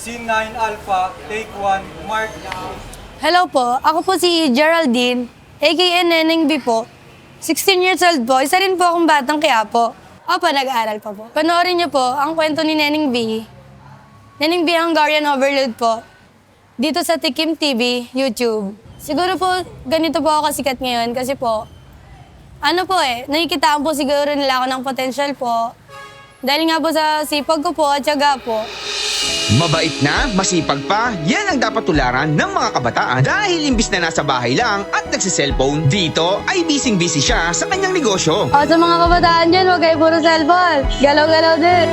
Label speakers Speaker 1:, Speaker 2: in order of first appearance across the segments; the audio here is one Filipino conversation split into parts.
Speaker 1: Scene 9 Alpha, take 1, Mark.
Speaker 2: Hello po, ako po si Geraldine, aka Neneng B po. 16 years old po, isa rin po akong batang Quiapo. Opo, nag-aaral pa po. Panoorin niyo po ang kwento ni Neneng B. Neneng B Hungarian Overload po. Dito sa Tikim TV, YouTube. Siguro po, ganito po ako kasikat ngayon kasi po, nakikitaan po siguro nila ako ng potential po. Dahil nga po sa sipag ko po at tiyaga po.
Speaker 3: Mabait na, masipag pa, yan ang dapat tularan ng mga kabataan dahil imbis na nasa bahay lang at nagsiselfone, dito ay busy-busy siya sa kanyang negosyo.
Speaker 2: O sa mga kabataan dyan, huwag kayo puro cellphone. Galaw-galaw din.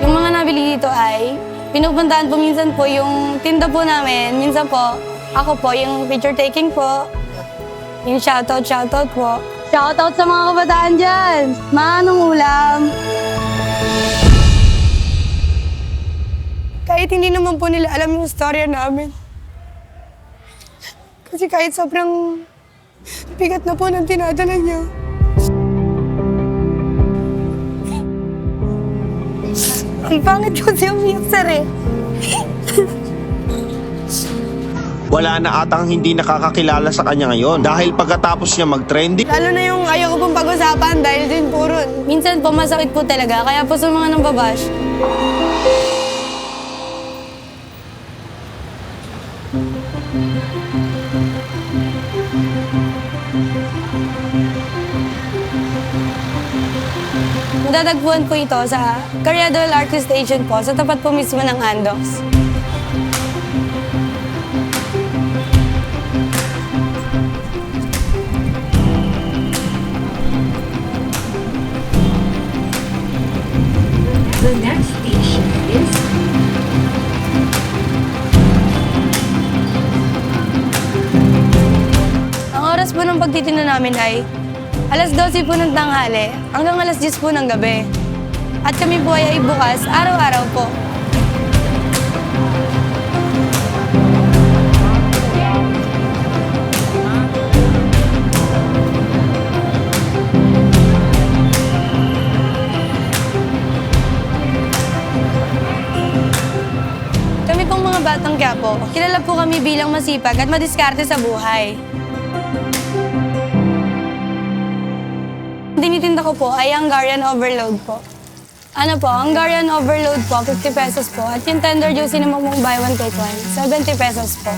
Speaker 2: Yung mga nabili dito ay, pinupuntahan po minsan po yung tinda po namin. Minsan po, ako po yung picture taking po. Yung shoutout po. Shoutout sa mga kabataan dyan. Manong ulam. Kahit hindi naman po nila alam yung storya namin. Kasi kahit sobrang bigat na po ng tinadala niya. Ang pangit ko siya umiyak sa rin.
Speaker 4: Wala na atang hindi nakakakilala sa kanya ngayon dahil pagkatapos niya mag-trending,
Speaker 2: Lalo na yung ayaw ko pong pag-usapan dahil din po ron. Minsan po masakit po talaga, kaya po sa mga nambabash. Matatagpuan po ito sa Carriador Artist Station po, sa tapat po mismo ng Andox.
Speaker 5: The next station is
Speaker 2: Ang oras po ng pagtitinda namin ay alas 12 po ng tanghali hanggang alas 10 po ng gabi. At kami po ay bukas araw-araw po. Kami pong mga batang Quiapo, kilala po kami bilang masipag at madiskarte sa buhay. Tinitinda ko po ay Hungarian Overload po. Hungarian Overload po, 50 pesos po. At yung tender juicy naman pong buy one take one, 70 pesos po.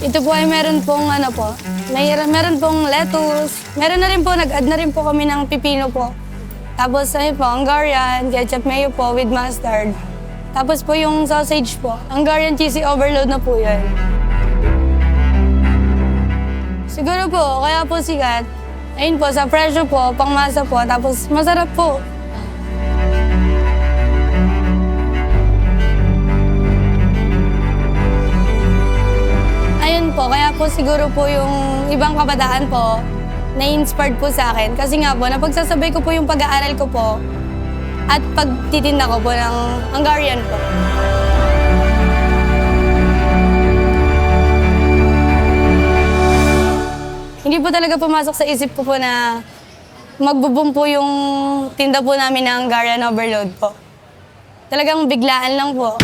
Speaker 2: Ito po ay meron pong meron pong lettuce. Meron na rin po, nag-add na rin po kami ng pipino po. Tapos po, Hungarian, ketchup mayo po with mustard. Tapos po yung sausage po, Hungarian cheesy overload na po yun. Siguro po, kaya po sikat. Ayun po, sa presyo po, pangmasa po, tapos masarap po. Ayun po, kaya po siguro po yung ibang kabataan po, na-inspired po sa akin. Kasi nga po, napagsasabay ko po yung pag-aaral ko po at pagtitinda ko po ng Hungarian po. Hindi po talaga pumasok sa isip ko po na magbo-boom po yung tinda po namin ng Hungarian Overload po. Talagang biglaan lang po.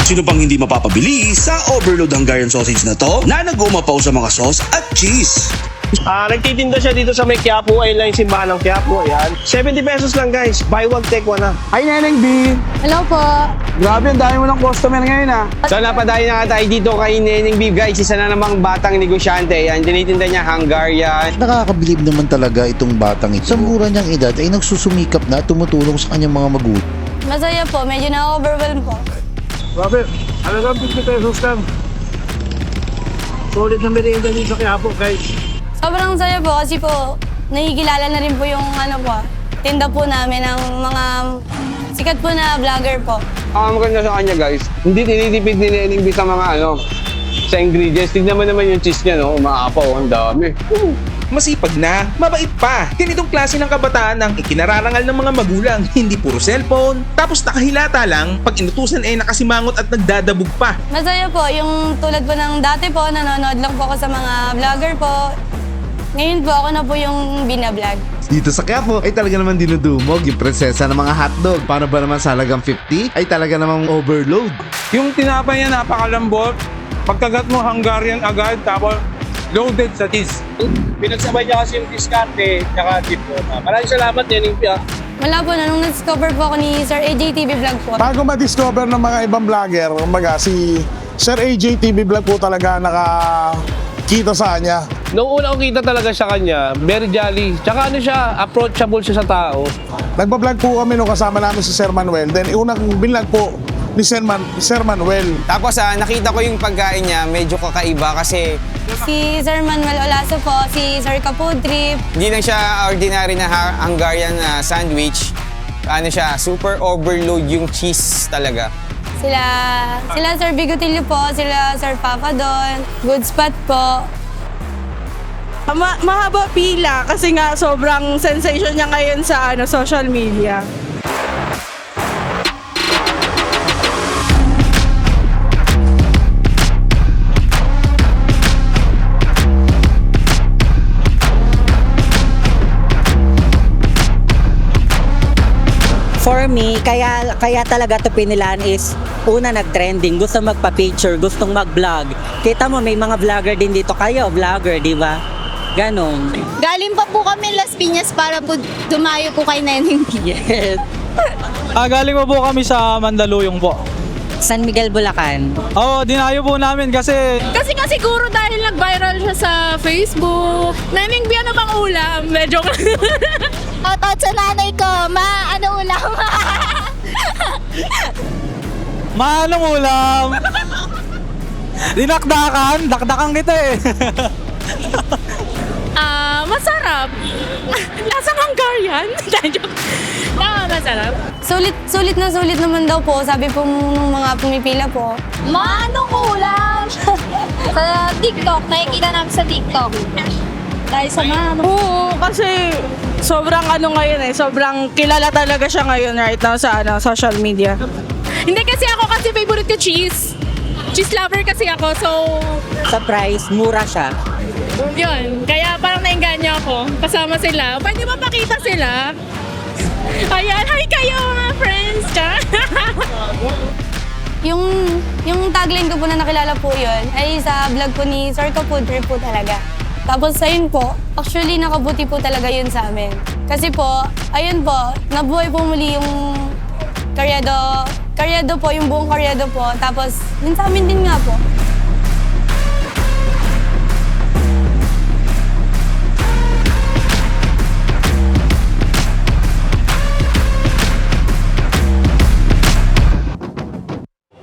Speaker 6: Sino pang hindi mapapabili sa Overload Hungarian Sausage na to na nag-umapaw sa mga sauce at cheese?
Speaker 4: nagtitinda siya dito sa may Quiapo, ayun lang yung simbahan ng Quiapo, ayan. 70 pesos lang guys, buy one take one na.
Speaker 7: Ay, Neneng B!
Speaker 2: Hello po.
Speaker 7: Grabe, ang dami mo ng customer ngayon ah.
Speaker 4: So napadayo na tayo dito kay Neneng B guys, isa na namang batang negosyante, ayan, tinitinda niya Hungarian.
Speaker 8: Nakakabilib naman talaga itong batang ito. Sa mura niyang edad ay nagsusumikap na tumutulong sa kanyang mga magulang.
Speaker 2: Masaya po, medyo na-overwhelm po.
Speaker 7: Grabe, alagang 50 pesos lang. Solid na merienda dito sa Quiapo guys.
Speaker 2: Sobrang saya po kasi po, nakikilala na rin po yung tinda po namin ng mga sikat po na vlogger po.
Speaker 4: Ang maganda sa kanya guys, hindi tinitipid ni Neneng B sa mga sa ingredients. Tignan mo naman yung cheese niya, no? Umaapaw, ang dami.
Speaker 9: Masipag na, mabait pa. Ganitong klase ng kabataan ang ikinararangal ng mga magulang. Hindi puro cellphone, tapos nakahilata lang, pag inutusan nakasimangot at nagdadabog pa.
Speaker 2: Masaya po, yung tulad po ng dati po, nanonood lang po ako sa mga vlogger po. Ngayon po, ako na po yung binablog.
Speaker 8: Dito sa Quiapo ay talaga naman dinudumog yung prinsesa ng mga hotdog. Paano ba naman sa halagang 50 ay talaga namang overload?
Speaker 7: Yung tinapay niya napakalambot. Pagkagat mo Hungarian agad, tapos loaded sa cheese. Pinagsabay niya kasi yung diskarte tsaka tipo. Maraming salamat Nening Pia.
Speaker 2: Wala po na, nung na-discover po ako ni Sir AJ TV Vlog po.
Speaker 7: Bago ma-discover ng mga ibang vlogger, kumbaga si Sir AJ TV Vlog po talaga nakakita sa kanya.
Speaker 4: Nung una ko kita talaga sa kanya, very jolly. Tsaka ano siya, approachable siya sa tao.
Speaker 7: Nagpa-vlog po kami nung kasama namin si Sir Manuel. Then unang binlog po ni Sir Manuel.
Speaker 10: Tapos nakita ko yung pagkain niya, medyo kakaiba kasi
Speaker 2: Si Sir Manuel Olaso po, si Sir Kapood Trip.
Speaker 10: hindi lang siya ordinary na Hungarian sandwich. Ano siya, super overload yung cheese talaga.
Speaker 2: Sila Sir Bigotilio po, sila Sir Papa Don, Good Spot po.
Speaker 11: Mahaba pila kasi nga sobrang sensation niya ngayon sa social media.
Speaker 12: For me, kaya talaga to pinilaan is una nag-trending, gusto magpa-picture, gustong mag-vlog. Kita mo may mga vlogger din dito, kayo vlogger, di ba? Ganon.
Speaker 5: Galing pa po kami Las Piñas para po dumayo po kay Neneng Pia.
Speaker 12: Yes.
Speaker 7: Galing po kami sa Mandaluyong po.
Speaker 12: San Miguel, Bulacan.
Speaker 7: Oo, dinayo po namin kasi
Speaker 11: Kasi nga siguro dahil nag-viral siya sa Facebook. Neneng Pia na bang ulam? Medyo
Speaker 5: Otot sa nanay ko, ano ulam?
Speaker 7: maanong ulam. Dinakdakan, dakdakan kita eh.
Speaker 11: Masarap. Lasang Hungarian. Masarap.
Speaker 2: Sulit naman daw po, sabi po nung mga pumipila po.
Speaker 5: Manong ulam? Sa TikTok, nakikita namin sa TikTok. Dahil sa
Speaker 11: Oo, kasi sobrang ngayon sobrang kilala talaga siya ngayon right now sa social media. Hindi kasi ako kasi favorite ko cheese. Cheese lover kasi ako, so
Speaker 12: Sa price, mura siya.
Speaker 11: yun. Kaya parang nainganyo ako. Kasama sila. Pwede ba pakita sila? Ayan, hi kayo mga friends!
Speaker 2: Yung tagline ko po na nakilala po yun ay sa vlog po ni Sir Kapood Trip po talaga. Tapos ayun po, actually nakabuti po talaga yun sa amin. Kasi po, ayun po, nabuhay po muli yung Karyado po, yung buong Karyado po. Tapos yun sa amin din nga po.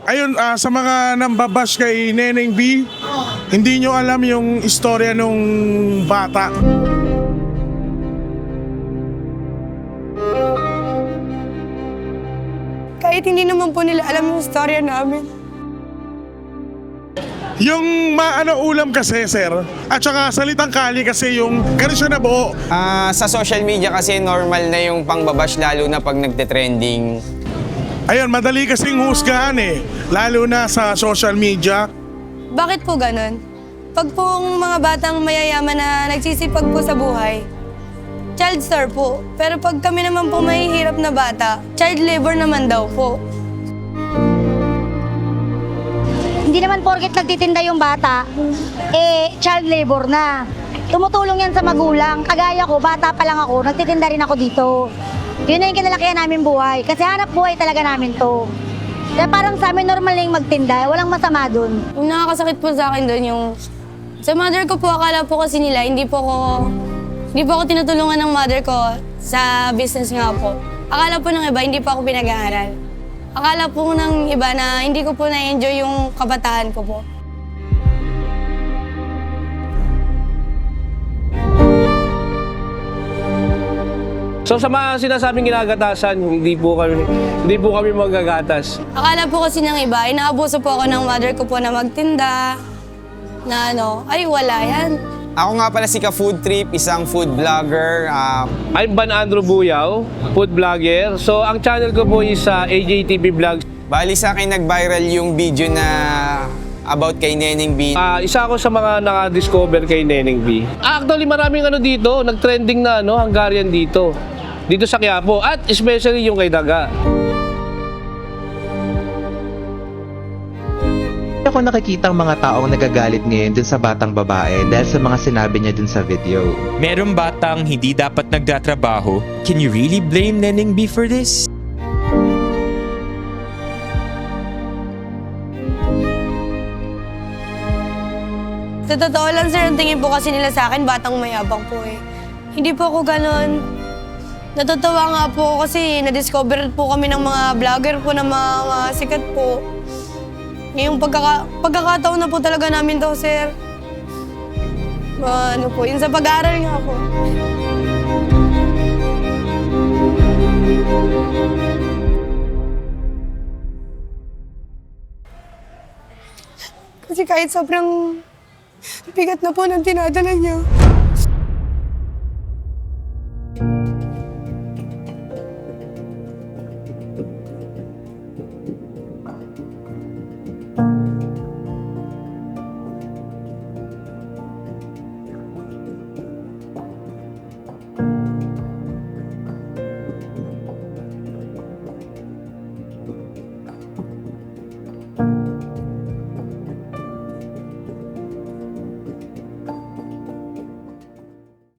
Speaker 7: Ayun, sa mga nambabash kay Neneng B, hindi nyo alam yung istorya nung bata.
Speaker 2: Kahit hindi naman po nila alam yung storya namin.
Speaker 7: Yung ulam kasi, sir, at saka salitang kali kasi yung ganun siya na buo.
Speaker 10: Sa social media kasi normal na yung pangbabash lalo na pag nagte-trending.
Speaker 7: Ayun, madali kasing husgahan eh, lalo na sa social media.
Speaker 2: Bakit po ganun? Pag pong mga batang mayayaman na nagsisipag po sa buhay, child star po. Pero pag kami naman po mahihirap na bata, child labor naman daw po.
Speaker 5: Hindi naman porket nagtitinda yung bata, child labor na. Tumutulong yan sa magulang. Kagaya ko, bata pa lang ako, nagtitinda rin ako dito. Yun na yung kinalakihan namin buhay. Kasi hanap buhay talaga namin to. Kaya parang sa amin normal na yung magtinda, walang masama dun.
Speaker 2: Yung nakakasakit po sa akin doon yung... Sa mother ko po, akala po kasi nila, hindi po ako tinutulungan ng mother ko sa business nga po. Akala po ng iba, hindi po ako pinag-aaral. Akala po ng iba na hindi ko po na-enjoy yung kabataan ko po.
Speaker 4: So sa mga sinasabing ginagatasan, hindi po kami magagatas.
Speaker 2: Akala po kasi ng iba, inaabuso po ako ng mother ko po na magtinda, na ay wala yan.
Speaker 10: Ako nga pala si Ka-Food Trip, isang food vlogger.
Speaker 4: I'm Ban Andrew Buyaw, food vlogger. So ang channel ko po is AJTV Vlogs.
Speaker 10: Bali sa akin nag-viral yung video na about kay Neneng B.
Speaker 4: Isa ako sa mga naka-discover kay Neneng B. Actually, maraming dito, nag-trending na Hungarian dito sa Quiapo, at especially yung kay Daga.
Speaker 13: Ako nakikita ang mga taong nagagalit ngayon dun sa batang babae dahil sa mga sinabi niya dun sa video.
Speaker 14: Merong batang hindi dapat nagtatrabaho. Can you really blame Neneng B for this?
Speaker 2: Sa totoo lang sir, ang tingin po kasi nila sa akin, batang mayabang po eh. Hindi po ako ganon. Natutuwa nga po ako kasi na-discover po kami ng mga vlogger po na mga sikat po. Ngayong pagkakataon na po talaga namin to, sir. Ano po, yun sa pag-aaral nga po. Kasi kahit sobrang bigat na po ng tinadala niya.